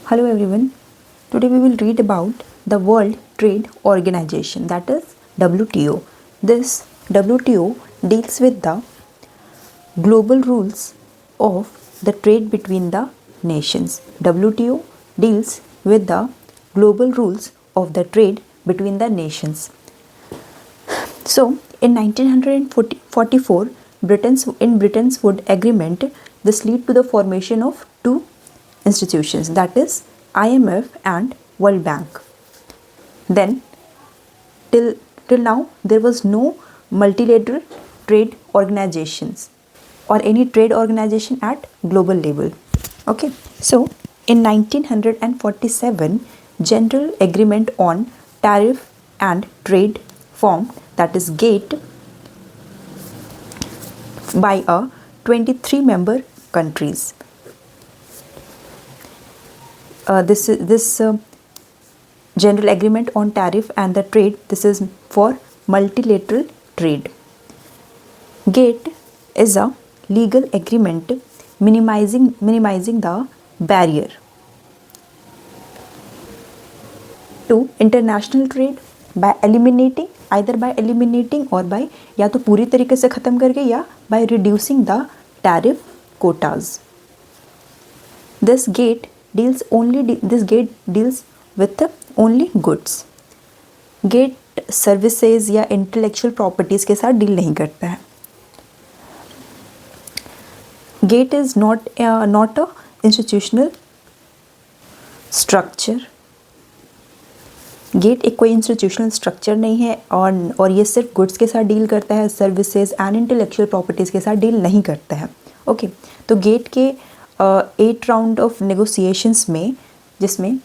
Hello everyone. Today we will read about the World Trade Organization, that is WTO. This WTO deals with the global rules of the trade between the nations. WTO deals with the global rules of the trade between the nations. So, in 1944, Britain's Wood Agreement, this led to the formation of two institutions, that is IMF and World Bank. Then, till now, there was no multilateral trade organizations or any trade organization at global level. Okay, so in 1947, General Agreement on Tariff and Trade formed, that is GATT, by a 23 member countries. This General Agreement on Tariff and the Trade, this is for multilateral trade. GATT is a legal agreement minimizing the barrier to international trade by eliminating or by या तो पूरी तरीके से ख़त्म करके या by reducing the tariff quotas. This gate deals with only goods. Gate services या intellectual properties के साथ डील नहीं करता है. Gate is not a institutional structure. GATT एक कोई इंस्टीट्यूशनल स्ट्रक्चर नहीं है और ये सिर्फ गुड्स के साथ डील करता है, सर्विसेज एंड इंटेलेक्चुअल प्रॉपर्टीज़ के साथ डील नहीं करता है. ओके, तो गेट के 8 राउंड ऑफ नेगोशिएशंस में, जिसमें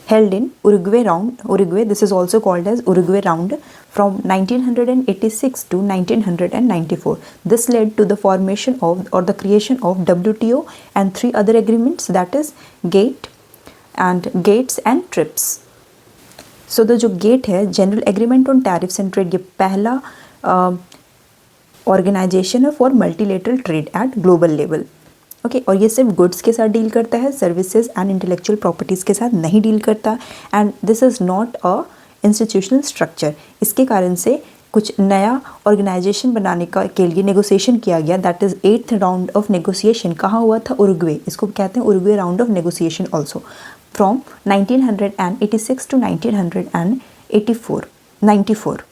held in Uruguay, this is also called as Uruguay round, from 1986 to 1994. This led to the formation of or the creation of WTO and 3 other agreements, that is GATS and TRIPS. So the जो GATT है, General Agreement on Tariffs and Trade, ये पहला organisation है for multilateral trade at global level. Okay, और ये सिर्फ goods के साथ डील करता है, सर्विसेज एंड इंटेलेक्चुअल प्रॉपर्टीज़ के साथ नहीं डील करता. And this is not a institutional structure. इसके कारण से कुछ नया ऑर्गेनाइजेशन बनाने के लिए नेगोशिएशन किया गया, that is 8th round of negotiation. कहाँ हुआ था? उरुग्वे. इसको कहते हैं Uruguay round of negotiation also, from 1986 to 1994.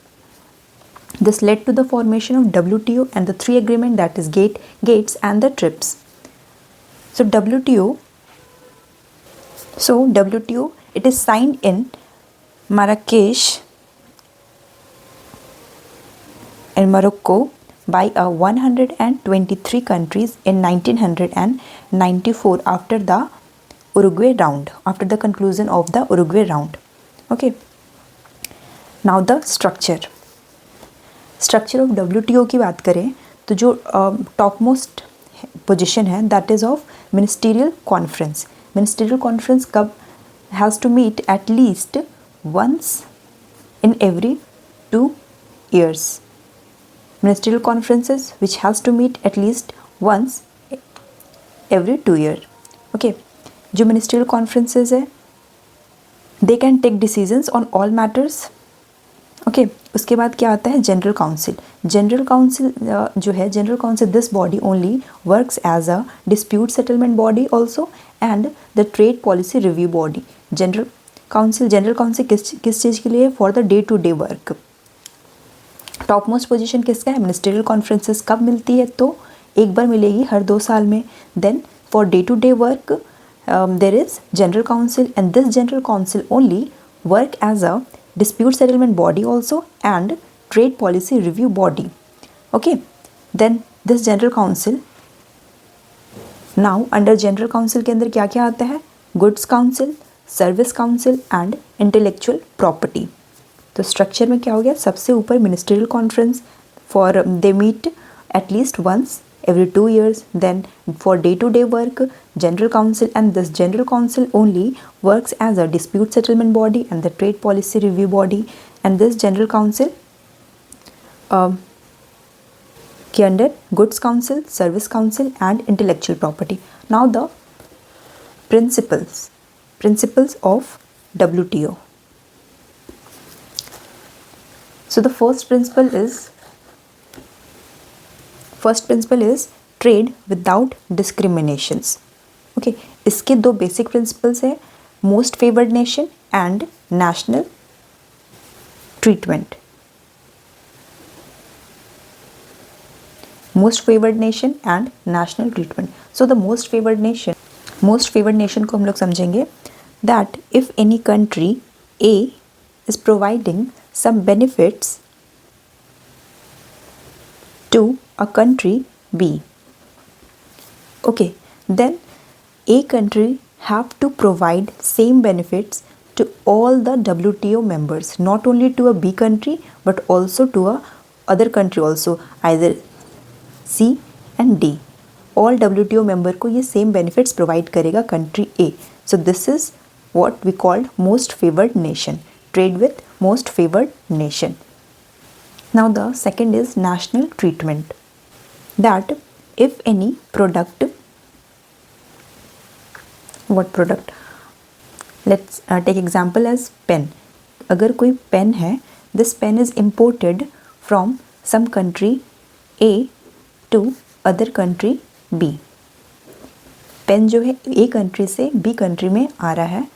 This led to the formation of WTO and the 3 agreement, that is GATS and the TRIPS. So WTO, it is signed in Marrakesh in Morocco by 123 countries in 1994 after the Uruguay round, after the conclusion of the Uruguay round. Okay. Now the structure of WTO की बात करें तो जो top most position है, that is of ministerial conference. Ministerial conference कब has to meet at least once in every 2 years. Ministerial conferences which has to meet at least once every 2 years. Okay. जो ministerial conferences है, they can take decisions on all matters. Okay, उसके बाद क्या आता है? General council. General council जो है, general council, this body only works as a dispute settlement body also and the trade policy review body. General council किस चीज़ के लिए? For the day to day work. Top most position किसका है? Ministerial conferences. कब मिलती है? तो एक बार मिलेगी हर 2 साल में. Then for day to day work there is general council, and this general council only work as a dispute settlement body also and trade policy review body. Okay, then this general council, now under general council के अंदर क्या क्या आता है? goods council, service council and intellectual property. तो structure में क्या हो गया? सबसे ऊपर ministerial conference, for they meet at least once every 2 years. Then for day-to-day work, general council, and this general council only works as a dispute settlement body and the trade policy review body. And this general council के under goods council, service council and intellectual property. Now the principles. principles of WTO. So the first principle is trade without discriminations. Okay, इसके दो basic principles है, most favored nation and national treatment. Most favored nation and national treatment. So the most favored nation को हम लोग समझेंगे that if any country A is providing some benefits to a country B, okay, then A country have to provide same benefits to all the WTO members, not only to a B country but also to a other country also, either C and D. All WTO member को ये same benefits provide करेगा country A. So this is what we called most favored nation. Trade with most favored nation. Now the second is national treatment. That if any product, what product? Let's take example as pen. अगर कोई pen है, this pen is imported from some country A to other country B. Pen जो है A country से B country में आ रहा है,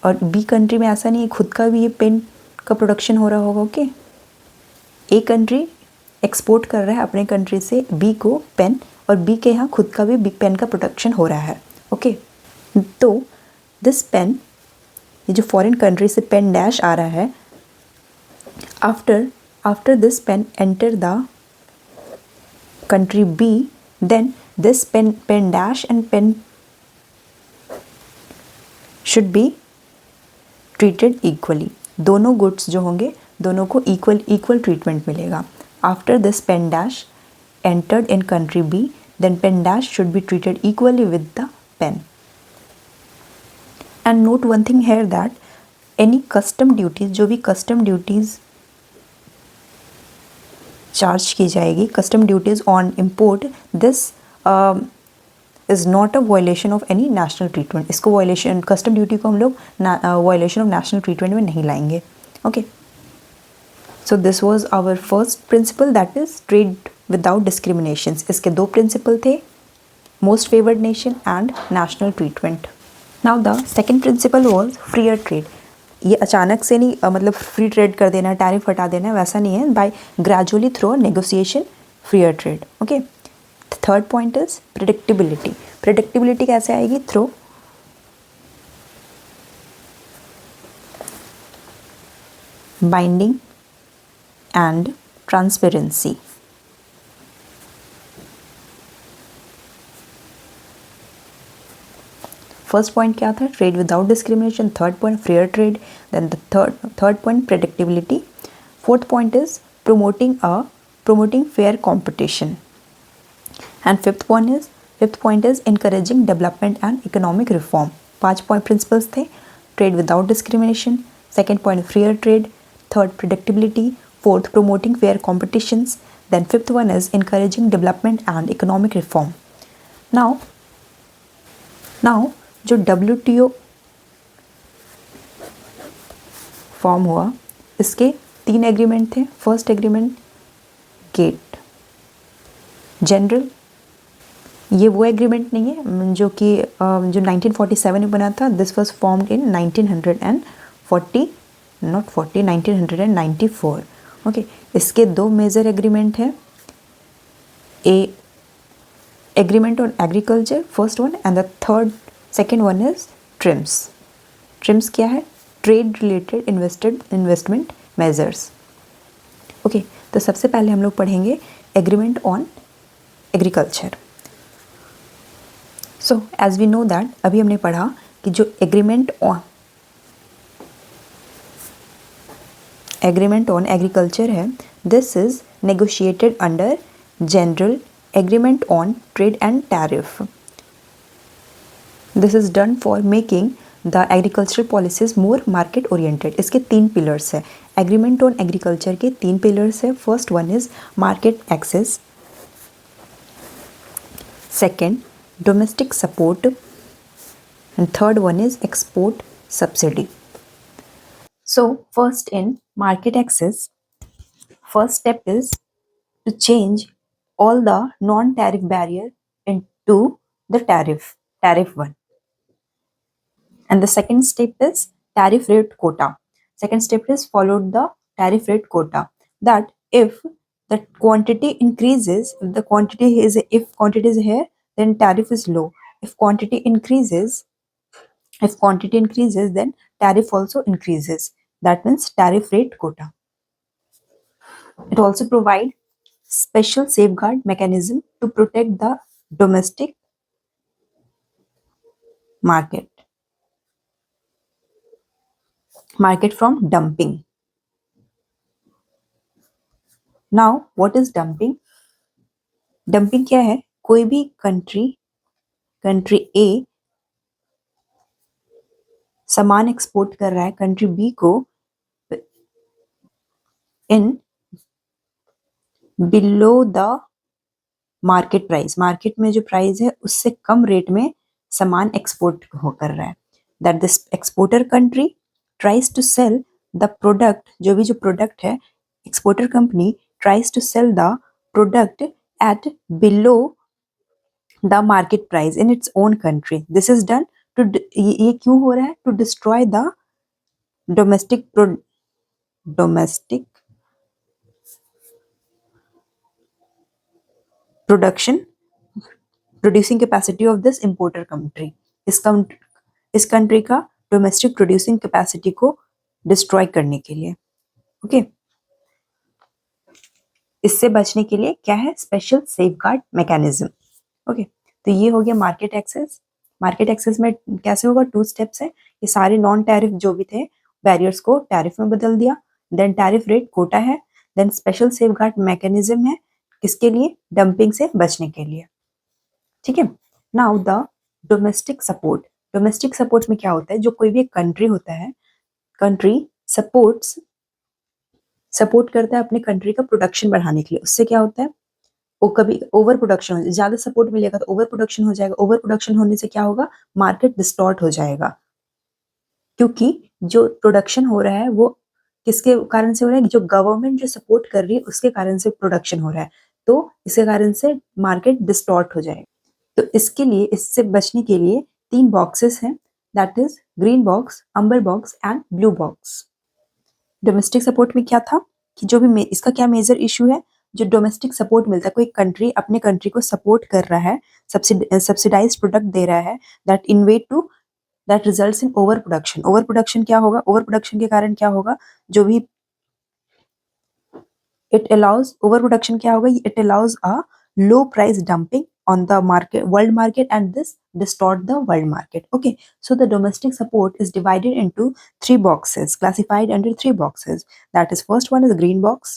और B कंट्री में ऐसा नहीं है खुद का भी ये पेन का प्रोडक्शन हो रहा होगा. ओके, A कंट्री एक्सपोर्ट कर रहा है अपने कंट्री से B को पेन, और B के यहाँ खुद का भी पेन का प्रोडक्शन हो रहा है. ओके, तो दिस पेन, ये जो फॉरेन कंट्री से पेन डैश आ रहा है, after this pen enter the country B, then this pen dash and pen should be treated equally. दोनों goods जो होंगे दोनों को equal treatment मिलेगा. After this pen dash entered in country B, then pen dash should be treated equally with the pen. And note one thing here that any custom duties, जो भी custom duties charge की जाएगी, custom duties on import, this is not a violation of any national treatment. इसको violation, custom duty को हम लोग violation of national treatment में नहीं लाएंगे. Okay, so this was our first principle, that is trade without discriminations. इसके दो principle थे, most favoured nation and national treatment. Now the second principle was freer trade. ये अचानक से नहीं, मतलब फ्री ट्रेड कर देना, टैरिफ हटा देना, वैसा नहीं है. By gradually through negotiation freer trade. Okay, third point is predictability. Predictability कैसे आएगी? Through binding and transparency. First point क्या था? Trade without discrimination. Third point fair trade. Then the third point predictability. Fourth point is promoting fair competition. And fifth point is encouraging development and economic reform. 5 point principles थे. Trade without discrimination. Second point fair trade. Third predictability. Fourth promoting fair competitions. Then fifth one is encouraging development and economic reform. Now जो WTO form हुआ, इसके 3 agreement थे. First agreement GATT general. ये वो agreement नहीं है जो 1947 में बना था. This was formed in 1994. Okay, इसके 2 मेजर एग्रीमेंट हैं. A agreement on agriculture first one, and the second one is TRIMS. TRIMS क्या है? Trade related investment measures. Okay, तो सबसे पहले हम लोग पढ़ेंगे agreement on agriculture. So as we know that, अभी हमने पढ़ा कि जो एग्रीमेंट ऑन एग्रीकल्चर है, this is negotiated under general agreement on trade and tariff. This is done for making the agricultural policies more market oriented. इसके 3 pillars है. Agreement on agriculture के 3 pillars है. First one is market access. Second, domestic support. and third one is export subsidy. So first in market access, first step is to change all the non-tariff barrier into the tariff one. And the second step is tariff rate quota. Second step is followed the tariff rate quota, that if the quantity increases, if quantity is here, then tariff is low. If quantity increases, then tariff also increases. That means tariff rate quota. It also provide special safeguard mechanism to protect the domestic market from dumping. Now, what is dumping? Dumping क्या है? कोई भी country ए सामान export कर रहा है country B को in below the market price, market में जो प्राइस है उससे कम रेट में सामान एक्सपोर्ट कर रहा है, that this exporter country tries to sell the product, जो प्रोडक्ट है, exporter company tries to sell the product at below the market price in its own country. This is done to, ये क्यों हो रहा है? To destroy the domestic producing capacity of this importer country. इस country का domestic producing capacity को destroy करने के लिए. ओके, इससे बचने के लिए क्या है? Special safeguard mechanism. ओके, तो ये हो गया मार्केट एक्सेस. मार्केट एक्सेस में कैसे होगा? 2 स्टेप्स है. ये सारे नॉन टैरिफ जो भी थे बैरियर्स को टैरिफ में बदल दिया. देन टैरिफ रेट कोटा है. देन स्पेशल सेफगार्ड मैकेनिज्म है. किसके लिए? डंपिंग से बचने के लिए. ठीक है. Now the domestic support. Domestic support में क्या होता है? जो कोई भी एक कंट्री होता है, कंट्री सपोर्ट करता है अपने कंट्री का प्रोडक्शन बढ़ाने के लिए. उससे क्या होता है? वो कभी ओवर प्रोडक्शन हो, ज्यादा सपोर्ट मिलेगा तो ओवर प्रोडक्शन हो जाएगा. ओवर प्रोडक्शन होने से क्या होगा? मार्केट डिस्टॉर्ट हो जाएगा, क्योंकि जो प्रोडक्शन हो रहा है वो किसके कारण से हो रहा है? जो गवर्नमेंट जो सपोर्ट कर रही है उसके कारण से प्रोडक्शन हो रहा है, तो इसके कारण से मार्केट डिस्टॉर्ट हो जाएगा. तो इसके लिए, इससे बचने के लिए 3 बॉक्सेस हैं, that is green box, amber box and blue box. Domestic support में क्या था कि जो भी इसका क्या मेजर इशू है? जो डोमेस्टिक सपोर्ट मिलता है, कोई कंट्री अपने कंट्री को सपोर्ट कर रहा है, सब्सिडाइज प्रोडक्ट दे रहा है, that results in over production. Over production क्या होगा? ओवर प्रोडक्शन के कारण क्या होगा? जो भी ओवर प्रोडक्शन क्या होगा? It allows a low price dumping on the world market, and this distort the world market. Okay, so the domestic support is divided into 3 boxes, classified under 3 boxes. That is, first one is green box,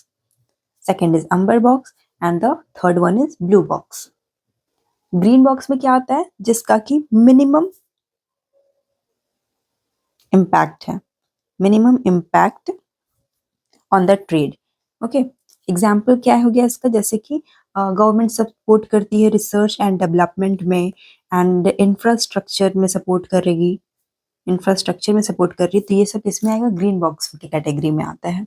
second is amber box, and the third one is blue box. Green box में क्या आता है? जिसका कि minimum impact है, minimum impact on the trade. Okay, example क्या हो गया इसका? जैसे कि गवर्नमेंट सपोर्ट करती है रिसर्च एंड डेवलपमेंट में, एंड इंफ्रास्ट्रक्चर में सपोर्ट कर रही है, तो ये सब इसमें आएगा, ग्रीन बॉक्स की कैटेगरी में आता है.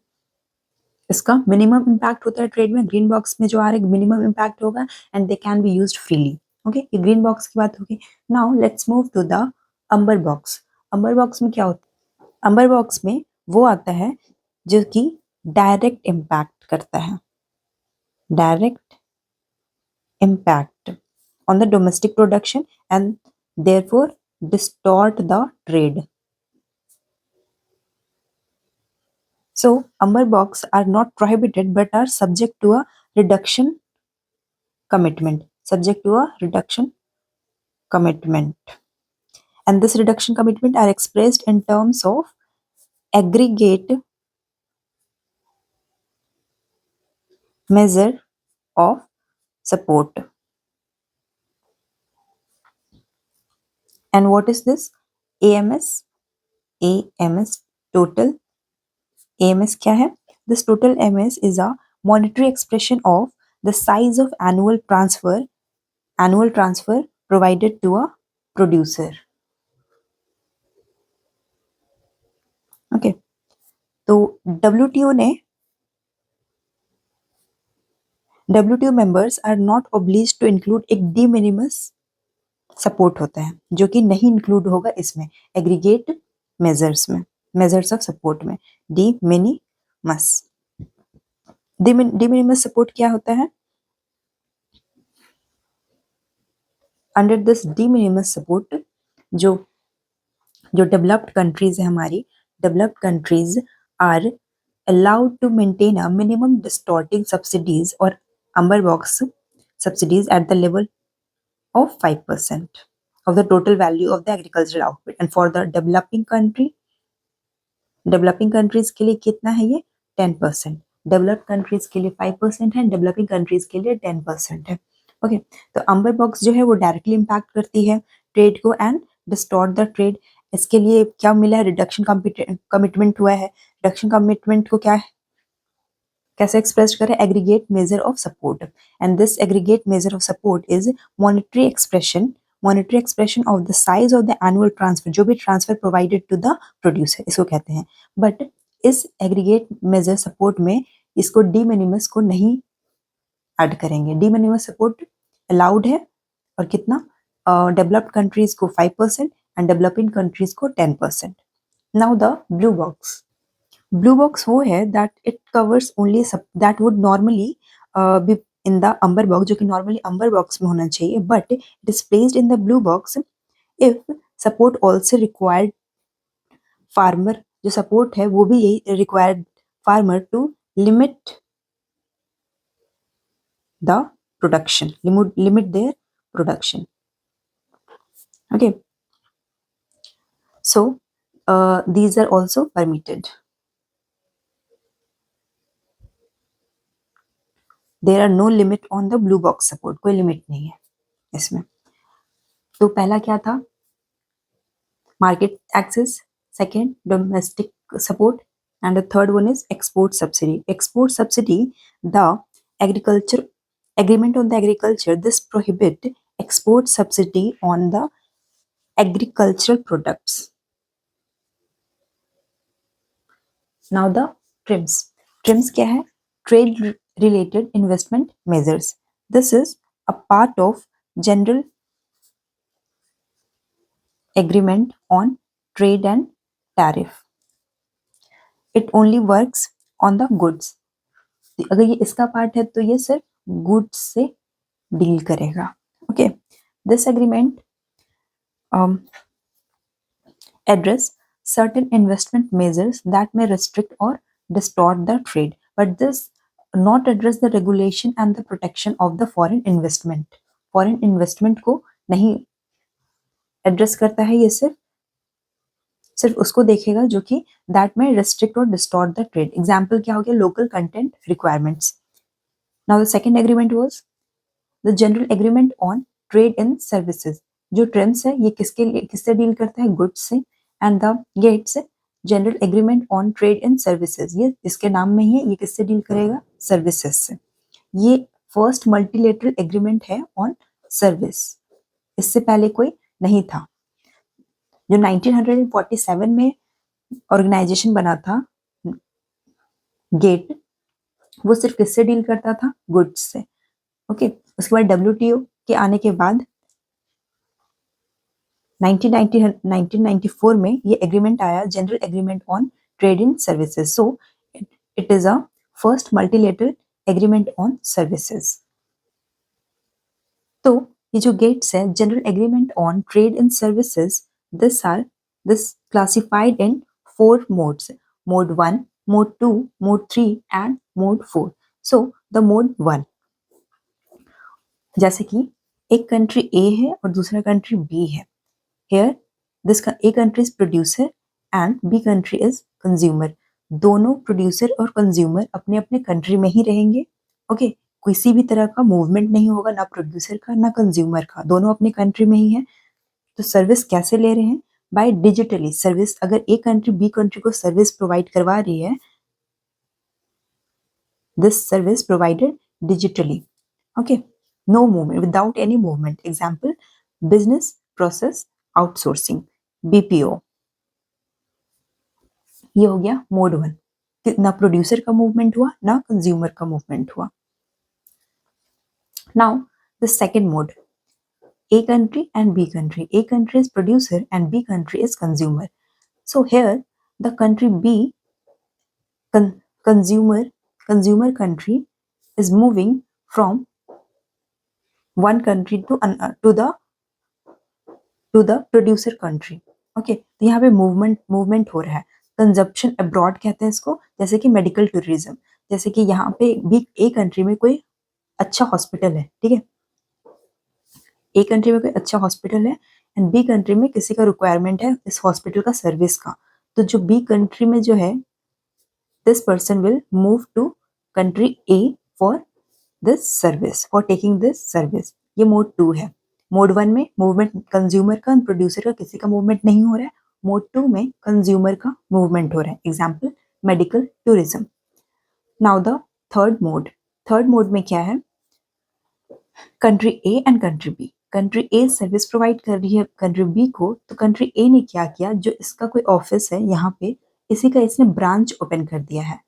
इसका मिनिमम इम्पैक्ट होता है ट्रेड में. ग्रीन बॉक्स में जो आ रहा है मिनिमम इम्पैक्ट होगा, and they can be used freely. Okay, ये ग्रीन बॉक्स की बात होगी. Now let's move to the amber box. Amber box में क्या होता है? अंबर बॉक्स में वो आता है जो कि डायरेक्ट इम्पैक्ट करता है, direct impact on the domestic production and therefore distort the trade. So amber box are not prohibited but are subject to a reduction commitment, and this reduction commitment are expressed in terms of aggregate measure of support. And what is this? AMS total. AMS क्या है? This total AMS is a monetary expression of the size of annual transfer provided to a producer. Okay, तो WTO members are not obliged to include एक de minimis support होता है जो कि नहीं include होगा इसमें एग्रीगेट मेजर्स में, मेजर्स ऑफ सपोर्ट में। De minimis, de minimis support क्या होता है? Under this de minimis support जो जो डेवलप्ड कंट्रीज है हमारी, developed countries are allowed to maintain a minimum distorting subsidies or umber box subsidies at the level of 5% of the total value of the agricultural output, and for the developing countries के लिए कितना है ये? 10%। Developed countries के लिए 5% है, developing countries के लिए 10% है। ओके, तो अंबर बॉक्स जो है वो डायरेक्टली इम्पैक्ट करती है ट्रेड को एंड डिस्टॉर्ट द ट्रेड। इसके लिए क्या मिला है? रिडक्शन कमिटमेंट हुआ है। रिडक्शन कमिटमेंट को क्या है, कैसे एक्सप्रेस करें? Aggregate measure of support, and this aggregate measure of support is monetary expression of the size of the annual transfer, जो भी transfer provided to the producer, इसको कहते हैं। बट इस एग्रीगेट मेजर सपोर्ट में इसको डी मिनिमस को नहीं ऐड करेंगे। डी मिनिमस सपोर्ट अलाउड है, और कितना? डेवलप्ड कंट्रीज को 5% एंड डेवलपिंग कंट्रीज को 10%। Now the blue box. Blue box वो है that it covers only that would normally be in the amber box, जो कि नॉर्मली अंबर बॉक्स में होना चाहिए, but it is placed in the blue box if support also required farmer, जो support है वो भी यही required farmer to limit the production, limit their production. Okay, so these are also permitted. There are no limit on the blue box support, कोई limit नहीं है इसमें। तो पहला क्या था? Market access, second domestic support, and the third one is export subsidy. Export subsidy, the agriculture agreement on the agriculture, this prohibit export subsidy on the agricultural products. Now the TRIMS. TRIMS क्या है? Trade related investment measures. This is a part of general agreement on trade and tariff. It only works on the goods. अगर ये इसका part है तो ये सिर्फ goods से डील करेगा। Okay, this agreement address certain investment measures that may restrict or distort the trade, but this not address the regulation and the protection of the foreign investment. Foreign investment को नहीं address करता है, ये सिर्फ उसको देखेगा जो कि दैट में restrict or distort the trade. Example क्या हो गया? Local content requirements. Now the second agreement was the general agreement on trade in services. जो ट्रेम्स है ये किससे डील करता है? गुड्स से। And the gates general agreement on trade in services, ये इसके नाम में ही है, ये किससे डील करेगा? सर्विसेज से। ये फर्स्ट मल्टीलेटरल एग्रीमेंट है ऑन सर्विस, इससे पहले कोई नहीं था। जो 1947 में ऑर्गेनाइजेशन बना था गेट, वो सिर्फ किससे डील करता था? गुड्स से। ओके, उसके बाद डब्ल्यूटीओ के आने के बाद 1994 में ये एग्रीमेंट आया, general agreement on trade in services. So it is a first multilateral agreement on services. तो ये जो गेट्स है, general agreement on trade in services, this classified in 4 modes: mode 1, mode 2, mode 3 and mode 4. So the mode 1, जैसे कि एक country ए है और दूसरा कंट्री बी है। Here, this A country is producer and B country is consumer. दोनों producer और consumer अपने अपने कंट्री में ही रहेंगे। ओके, किसी भी तरह का मूवमेंट नहीं होगा, ना प्रोड्यूसर का ना कंज्यूमर का, दोनों अपनी कंट्री में ही है। तो सर्विस कैसे ले रहे हैं? By digitally service. अगर एक कंट्री बी कंट्री को सर्विस प्रोवाइड करवा रही है, this service provided digitally. Okay, no movement, without any movement. Example, business process outsourcing, BPO। ये हो गया मोड 1, ना प्रोड्यूसर का मूवमेंट हुआ ना कंज्यूमर का मूवमेंट हुआ. Now the second mode, A country and B country. A country is producer and B country is consumer. So here the country B, consumer country, is moving from one country to the producer country. Okay, तो यहाँ पे movement हो रहा है. Consumption abroad कहते हैं इसको, जैसे कि मेडिकल टूरिज्म. जैसे कि यहाँ पे भी ए कंट्री में कोई अच्छा हॉस्पिटल है, ठीक है, ए कंट्री में कोई अच्छा हॉस्पिटल है एंड बी कंट्री में किसी का रिक्वायरमेंट है इस हॉस्पिटल का सर्विस का. तो जो बी कंट्री में जो है, this person will move to country A for this service, for taking this service. ये मोड 2 है. मोड 1 में मूवमेंट कंज्यूमर का, प्रोड्यूसर का किसी का मूवमेंट नहीं हो रहा है. मोड 2 में कंज्यूमर का मूवमेंट हो रहा है. Example medical tourism. Now the third mode में क्या है, country A and country B. Country A service provide कर रही है कंट्री बी को, तो कंट्री ए ने क्या किया, जो इसका कोई ऑफिस है यहाँ पे, इसी का इसने ब्रांच ओपन कर दिया है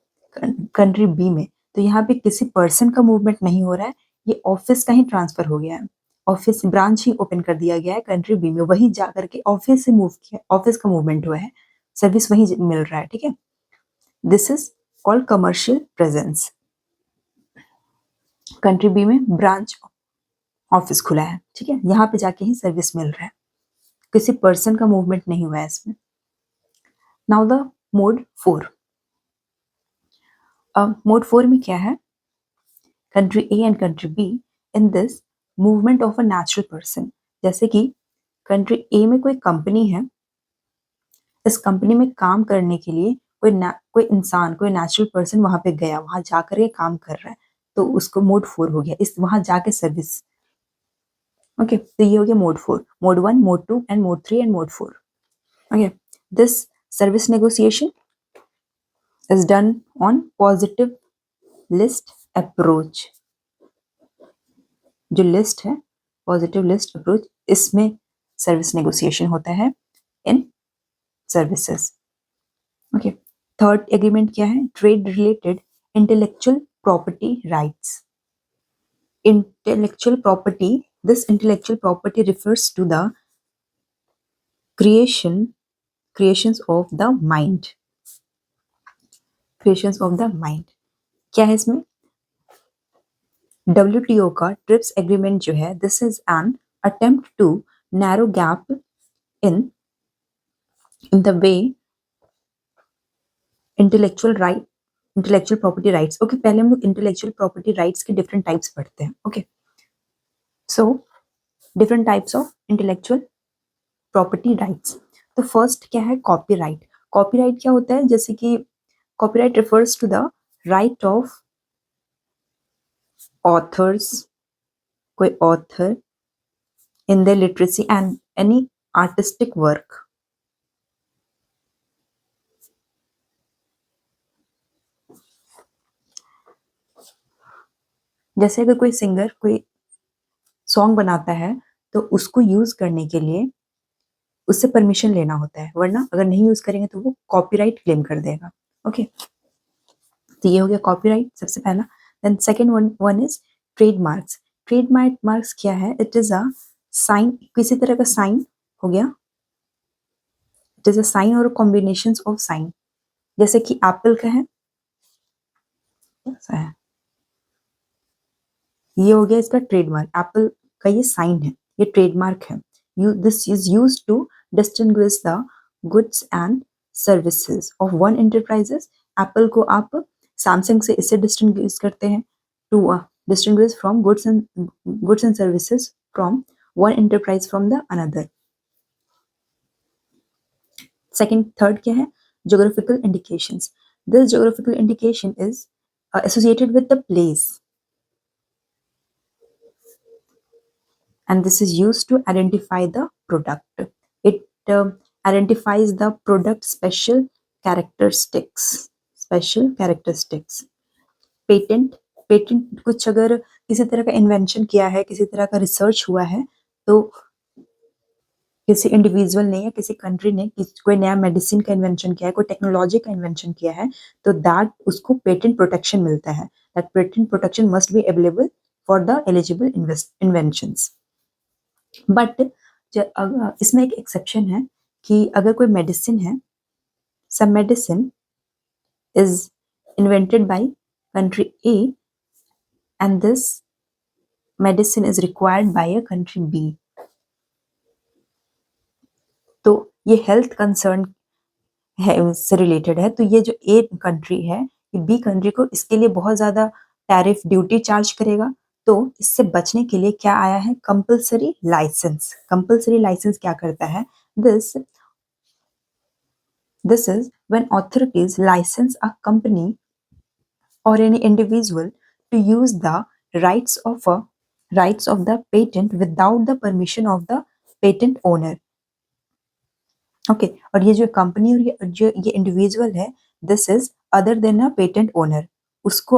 कंट्री बी में. तो यहाँ पे किसी पर्सन का मूवमेंट नहीं हो रहा है, ये ऑफिस का ही ट्रांसफर हो गया है. ऑफिस ब्रांच ही ओपन कर दिया गया है कंट्री बी में, वही जा करके ऑफिस से मूव किया, ऑफिस का मूवमेंट हुआ है, सर्विस वही मिल रहा है. ठीक है, this is called commercial presence. Country B में ब्रांच ऑफिस खुला है, ठीक है, यहाँ पे जाके ही सर्विस मिल रहा है, किसी पर्सन का मूवमेंट नहीं हुआ है इसमें. Now the mode 4. मोड 4 में क्या है, country A and country be in this movement of a natural person. जैसे कि कंट्री ए में कोई कंपनी है, इस कंपनी में काम करने के लिए कोई इंसान, कोई नेचुरल पर्सन वहां पे गया, वहां जाकर ये काम कर रहा है, तो उसको मोड 4 हो गया, इस वहां जाके सर्विस. ओके, तो ये हो गया mode 4. Mode 1, mode 2 and mode 3 and mode 4. Okay, this service negotiation is done on positive list approach. जो लिस्ट है, पॉजिटिव लिस्ट अप्रोच, इसमें सर्विस नेगोशिएशन होता है इन सर्विसेज. ओके, थर्ड एग्रीमेंट क्या है, trade related intellectual property rights. Intellectual property, this intellectual property refers to the creations of the mind. Creations of the mind क्या है इसमें, WTO का trips agreement जो है, this is an attempt to narrow gap in the way intellectual property rights. Okay, पहले हम लोग intellectual property rights के डिफरेंट टाइप्स पढ़ते हैं. Okay, so different types of intellectual property rights. तो फर्स्ट क्या है, कॉपीराइट. कॉपीराइट क्या होता है, जैसे कि copyright refers to the right of authors, कोई author in their literacy and any artistic work. जैसे अगर कोई सिंगर कोई सॉन्ग बनाता है, तो उसको यूज करने के लिए उससे परमिशन लेना होता है, वरना अगर नहीं यूज करेंगे तो वो कॉपीराइट क्लेम कर देगा. ओके, तो ये हो गया कॉपीराइट सबसे पहला. Then second one is trademarks. Trademarks क्या है, इट इज अ साइन, किसी तरह का साइन हो गया, इट इज अ साइन और कॉम्बिनेशन ऑफ साइन. जैसे कि एप्पल का है, ऐसा है, ये हो गया इसका ट्रेडमार्क. एप्पल का ये साइन है, ये ट्रेडमार्क है. This is used to distinguish the goods and services of one enterprises. Apple को आप सैमसंग से इससे डिस्टिंग्विश करते हैं, to distinguish from goods and services from one enterprise from the another. Third क्या है, geographical indications. This geographical indication is associated with the place, and this is used to identify the product. It identifies the product special characteristics. Patent कुछ अगर किसी तरह का invention किया है, किसी तरह का रिसर्च हुआ है, तो किसी इंडिविजुअल ने या किसी कंट्री ने कोई नया मेडिसिन का इन्वेंशन किया है, कोई टेक्नोलॉजी का इन्वेंशन किया है, तो दैट उसको पेटेंट प्रोटेक्शन मिलता है. That patent protection must be available for the eligible inventions. But इसमें एक एक्सेप्शन है कि अगर कोई मेडिसिन है, some medicine is invented by country A and this medicine is required by a country B. तो ये हेल्थ कंसर्न है से रिलेटेड है. तो ये जो ए कंट्री है, ये बी कंट्री को इसके लिए बहुत ज्यादा टैरिफ ड्यूटी चार्ज करेगा. तो इससे बचने के लिए क्या आया है? Compulsory licence. कंपल्सरी लाइसेंस क्या करता है? This is when authorities license a company or any individual to use the rights of the patent without the permission of the patent owner. Okay और ये जो कंपनी और ये इंडिविजुअल है, this is other than a patent owner. उसको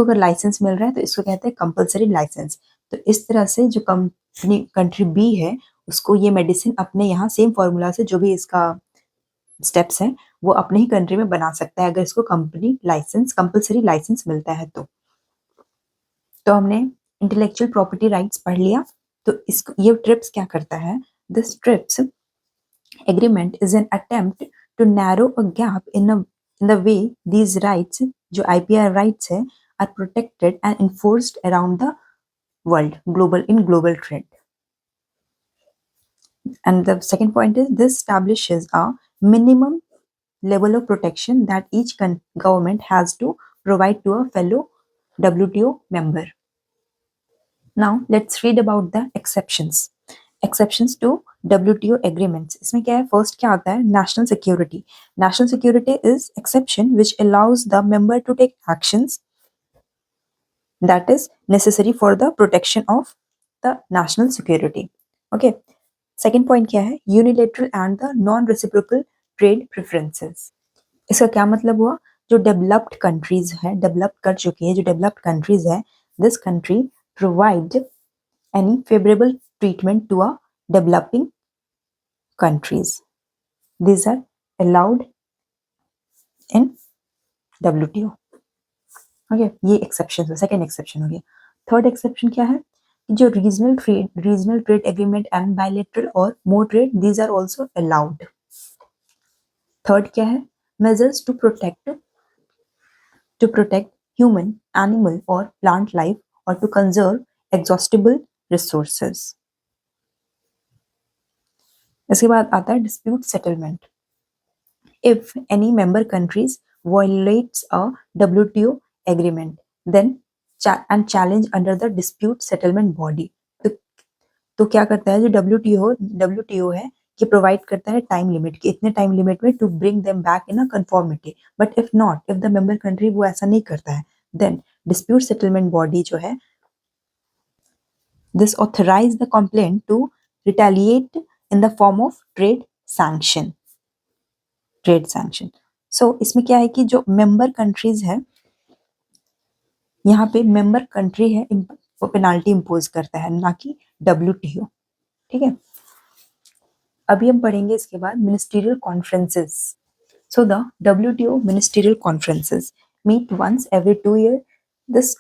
अगर licence मिल रहा है तो इसको कहते हैं कंपल्सरी लाइसेंस. तो इस तरह से जो कंट्री बी है, उसको ये मेडिसिन अपने यहाँ सेम फॉर्मूला से जो भी इसका स्टेप्स हैं वो अपने ही कंट्री में बना सकता है अगर इसको कंपल्सरी लाइसेंस मिलता है. तो हमने इंटेलेक्चुअल प्रॉपर्टी राइट्स पढ़ लिया. तो इसको ये ट्रिप्स क्या करता है? This TRIPS agreement is an attempt to narrow a gap in the way these rights, जो आईपीआर राइट्स है, are protected and enforced around the world global trade. And the second point is this establishes a minimum level of protection that each government has to provide to a fellow WTO member. Now let's read about the exceptions. Exceptions to WTO agreements. इसमें क्या है? First क्या आता है? National security. National security is exception which allows the member to take actions that is necessary for the protection of the national security. Okay. Second point क्या है? Unilateral and the non-reciprocal trade preferences. इसका क्या मतलब हुआ? जो developed countries है, develop कर चुकी है, जो डेवलप्ड कंट्रीज है, this country provide any favourable treatment to a developing countries. These are allowed in WTO. Okay, ये एक्सेप्शन है. सेकेंड एक्सेप्शन हो गया. थर्ड एक्सेप्शन क्या है? जो regional trade agreement and bilateral or more trade, these are also allowed. Third क्या है? Measures to protect human, animal or plant life or to conserve exhaustible resources. इसके बाद आता है dispute settlement. If any member countries violates a WTO agreement, then and challenge under the dispute settlement body. तो क्या करता है? जो WTO है, ये प्रोवाइड करता है टाइम लिमिट कि इतने टाइम लिमिट में to bring them back in a conformity. But if the member country वो ऐसा नहीं करता है, देन डिस्प्यूट सेटलमेंट बॉडी जो है, this authorise the complaint to retaliate in the form of trade sanction. So इसमें क्या है कि जो मेंबर कंट्रीज है, यहाँ पे मेंबर कंट्री है वो पेनाल्टी इम्पोज करता है, ना कि WTO. ठीक है. अभी हम पढ़ेंगे इसके बाद ministerial conferences. So the WTO ministerial conferences meet once every 2 years. This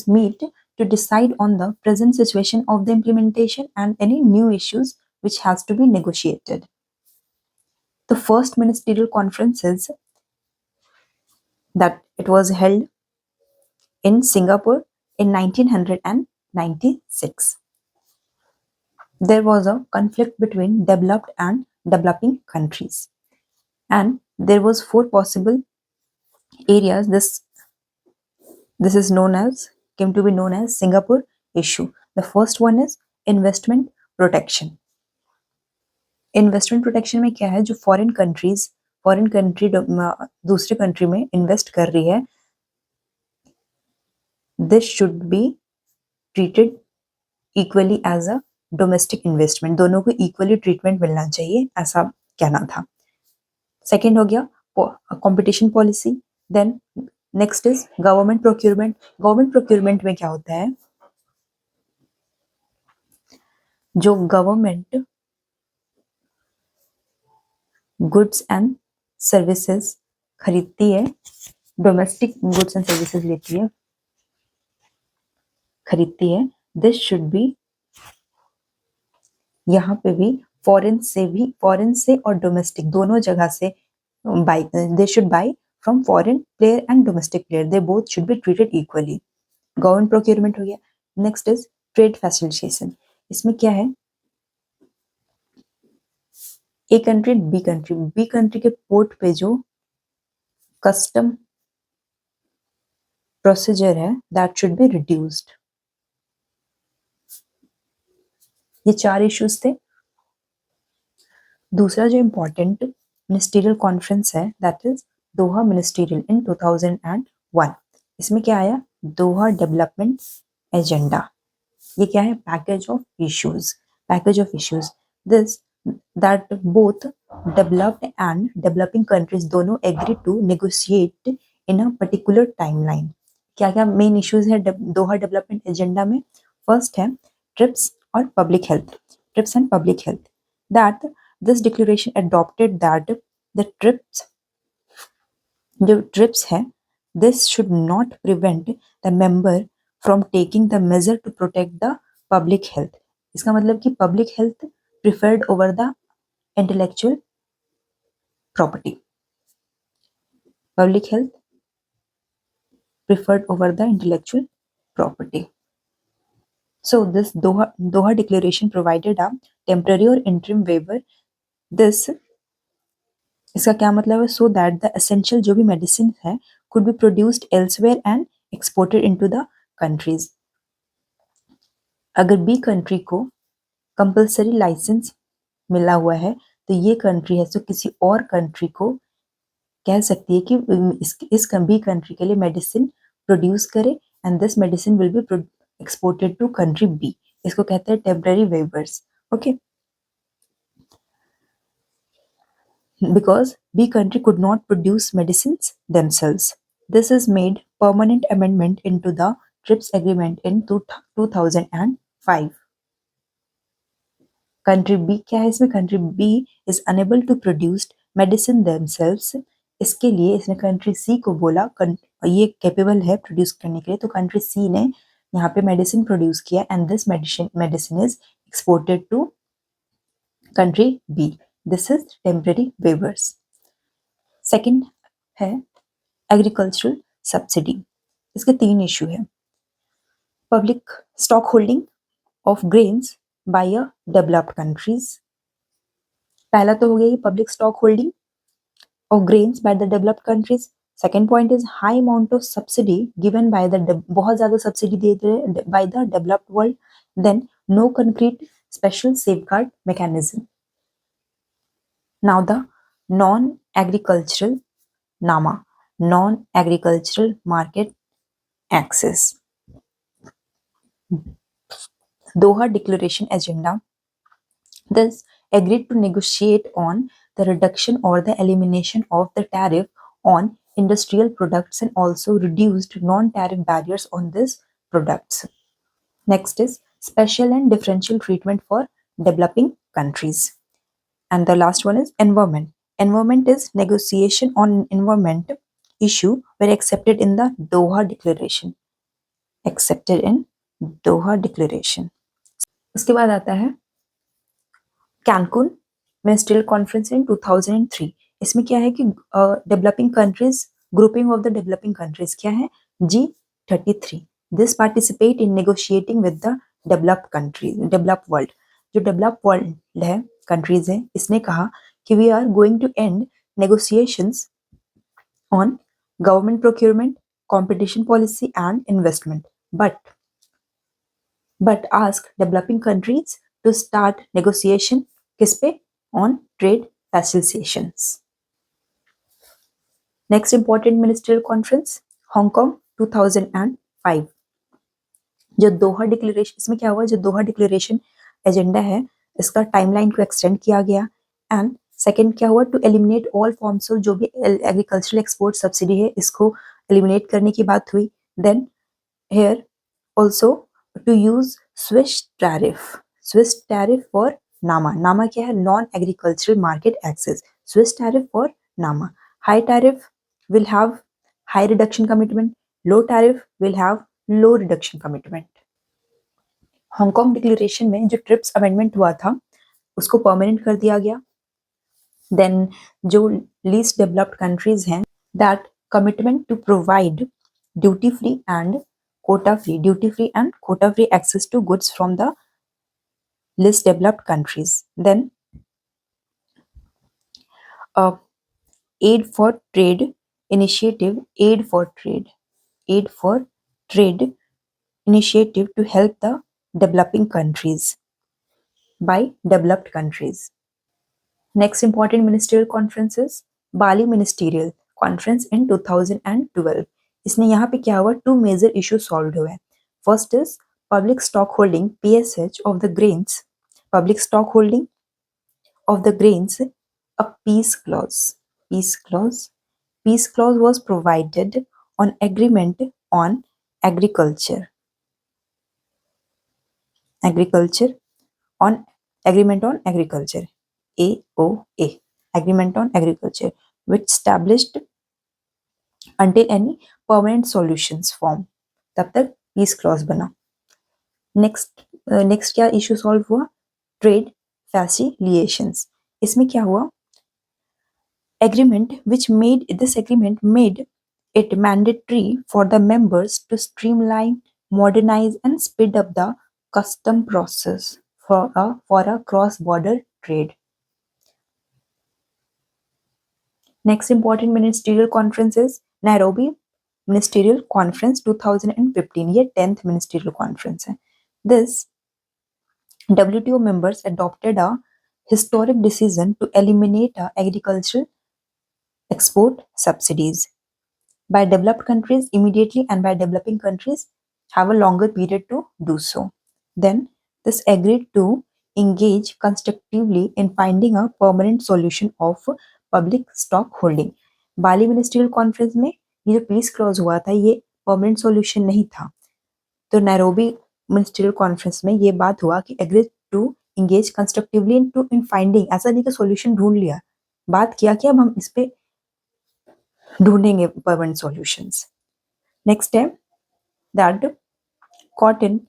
meet to decide on the present situation of the implementation and any new issues which has to be negotiated. The first ministerial conferences that it was held in Singapore in 1996. There was a conflict between developed and developing countries, and there was 4 possible areas. This is came to be known as Singapore issue. The first one is investment protection. Investment protection में क्या है? जो foreign country दूसरे country में invest कर रही है, this should be treated equally as a domestic investment. दोनों को इक्वली ट्रीटमेंट मिलना चाहिए, ऐसा कहना था. सेकेंड हो गया competition policy. Then next is government procurement. Government procurement में क्या होता है? जो गवर्नमेंट गुड्स एंड सर्विसेज खरीदती है, डोमेस्टिक गुड्स एंड सर्विसेज लेती है, खरीदती है, दिस शुड बी, यहाँ पे भी फॉरेन से और डोमेस्टिक दोनों जगह से by, they should by from foreign player and domestic player, they both should be treated equally. Government procurement हो गया। Next is trade facilitation. इसमें क्या है, ए कंट्री बी कंट्री के पोर्ट पे जो कस्टम प्रोसीजर है दैट शुड बी रिड्यूस्ड। ये 4 इश्यूज थे। दूसरा जो इम्पोर्टेंट मिनिस्ट्रियल कॉन्फ्रेंस है दैट इज दोहा मिनिस्ट्रियल इन 2001। इसमें क्या आया, दोहा डेवलपमेंट एजेंडा। ये क्या है, package of issues this that both developed and developing countries दोनों agree to negotiate in a particular timeline. क्या क्या मेन इश्यूज है दोहा डेवलपमेंट एजेंडा में? फर्स्ट है ट्रिप्स और public health, TRIPS and public health, that this declaration adopted that the TRIPS, जो TRIPS है, this should not prevent the member from taking the measure to protect the public health. इसका मतलब कि public health preferred over the intellectual property, public health preferred over the intellectual property. So this Doha Declaration provided a temporary or interim waiver. This, इसका क्या मतलब है? So that the essential जो भी medicine है could be produced elsewhere and exported into the countries. अगर B country को compulsory licence मिला हुआ है तो ये कंट्री है तो किसी और कंट्री को कह सकती है कि इस बी कंट्री के लिए मेडिसिन प्रोड्यूस करे and this medicine will be exported to country B. इसको कहते हैं temporary waivers. Okay, because B country could not produce medicines themselves. This is made permanent amendment into the TRIPS agreement in 2005. Country B क्या है इसमें? Country B is enable to produce medicine themselves. इसके लिए इसने country C को बोला ये capable है प्रोड्यूस करने के लिए, तो कंट्री सी ने यहाँ पे मेडिसिन प्रोड्यूस किया and this medicine is exported to country B. This is temporary waivers. Second है एग्रीकल्चरल सब्सिडी। इसके 3 इशू है। Public stock holding of grains by a developed countries. पहला तो हो गया ये public stock holding of grains by the developed countries. Second point is high amount of subsidy given by the बहुत ज़्यादा subsidy दे रहे by the developed world. Then no concrete special safeguard mechanism. Now the non-agricultural NAMA, non-agricultural market access. Doha Declaration Agenda. This agreed to negotiate on the reduction or the elimination of the tariff on industrial products and also reduced non-tariff barriers on these products. Next is special and differential treatment for developing countries. And the last one is environment. Environment is negotiation on environment issue were accepted in the Doha Declaration. Accepted in Doha Declaration. उसके बाद आता है Cancun ministerial conference in 2003। इसमें क्या है कि developing countries, grouping of the developing countries क्या है? G33। This participate in negotiating with the developed countries, developed world. जो डेवलप्ड वर्ल्ड है, कंट्रीज है, इसने कहा कि we are going to end negotiations on government procurement, competition policy and investment, but ask developing countries to start negotiation किस पे? On trade facilitations. Next important ministerial conference, Hong Kong 2005। जो दोहा declaration, इसमें क्या हुआ, जो दोहा डिक्लेरेशन एजेंडा है इसका timeline को एक्सटेंड किया गया एंड सेकंड क्या हुआ, to eliminate all forms of जो भी एग्रीकल्चरल एक्सपोर्ट सब्सिडी है इसको एलिमिनेट करने की बात हुई। Then here also to use Swiss tariff, Swiss tariff for NAMA. NAMA क्या है? Non agricultural market access. Swiss tariff for NAMA. High tariff will have high reduction commitment. Low tariff will have low reduction commitment. Hong Kong declaration में जो trips amendment हुआ था उसको permanent कर दिया गया. देन जो लीस्ट डेवलप्ड कंट्रीज हैं, that commitment to provide duty free and quota free access to goods from the least developed countries. Then aid for trade initiative, aid for trade initiative to help the developing countries by developed countries. Next important ministerial conference is Bali Ministerial Conference in 2012. इसमें यहाँ पे क्या हुआ? To major issue solve हुए. First is public stock holding PSH of the grains. Public stock holding of the grains, a peace clause. Peace clause was provided on agreement on agriculture. Agreement on agriculture. AOA. Agreement on agriculture, which established until any permanent solutions form. तब तक piece clause बना. Next क्या issue solve हुआ? Trade फैसिलिटेशंस. इसमें क्या हुआ? This agreement made it mandatory for the members to streamline, modernize, and speed up the custom process for a cross-border trade. Next important ministerial conference is Nairobi Ministerial Conference 2015. ये 10th ministerial conference है. This WTO members adopted a historic decision to eliminate agricultural export subsidies by developed countries immediately and by developing countries have a longer period to do so. Then this agreed to engage constructively in finding a permanent solution of public stock holding. Bali ministerial conference में ये जो piece clause हुआ था ये permanent solution नहीं था. तो Nairobi ministerial conference में ये बात हुआ कि agree to engage constructively in finding. ऐसा नहीं कि सॉल्यूशन ढूंढ लिया, बात किया कि अब हम इस पे ढूंढेंगे परमानेंट सॉल्यूशंस. नेक्स्ट है that cotton.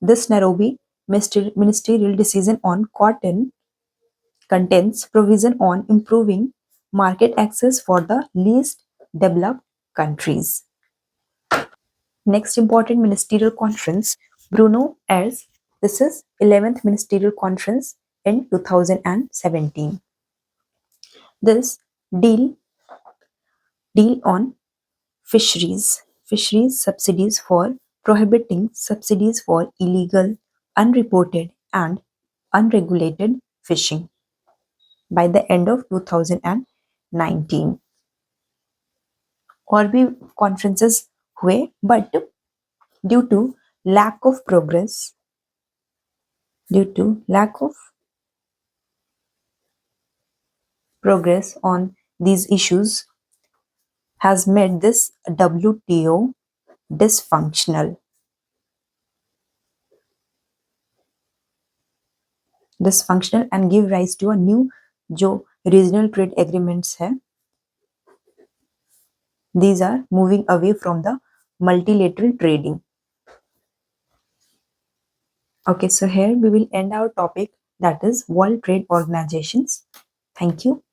This Nairobi ministerial decision on cotton contains provision on improving market access for the least developed countries. Next important ministerial conference, Bruno Ayres. This is 11th ministerial conference in 2017. This deal on fisheries subsidies for prohibiting subsidies for illegal, unreported and unregulated fishing by the end of 2019. और भी conferences हुए, but due to lack of progress on these issues has made this WTO dysfunctional and give rise to a new जो regional trade agreements है. These are moving away from the multilateral trading. Okay, so here we will end our topic, that is World Trade Organizations. Thank you.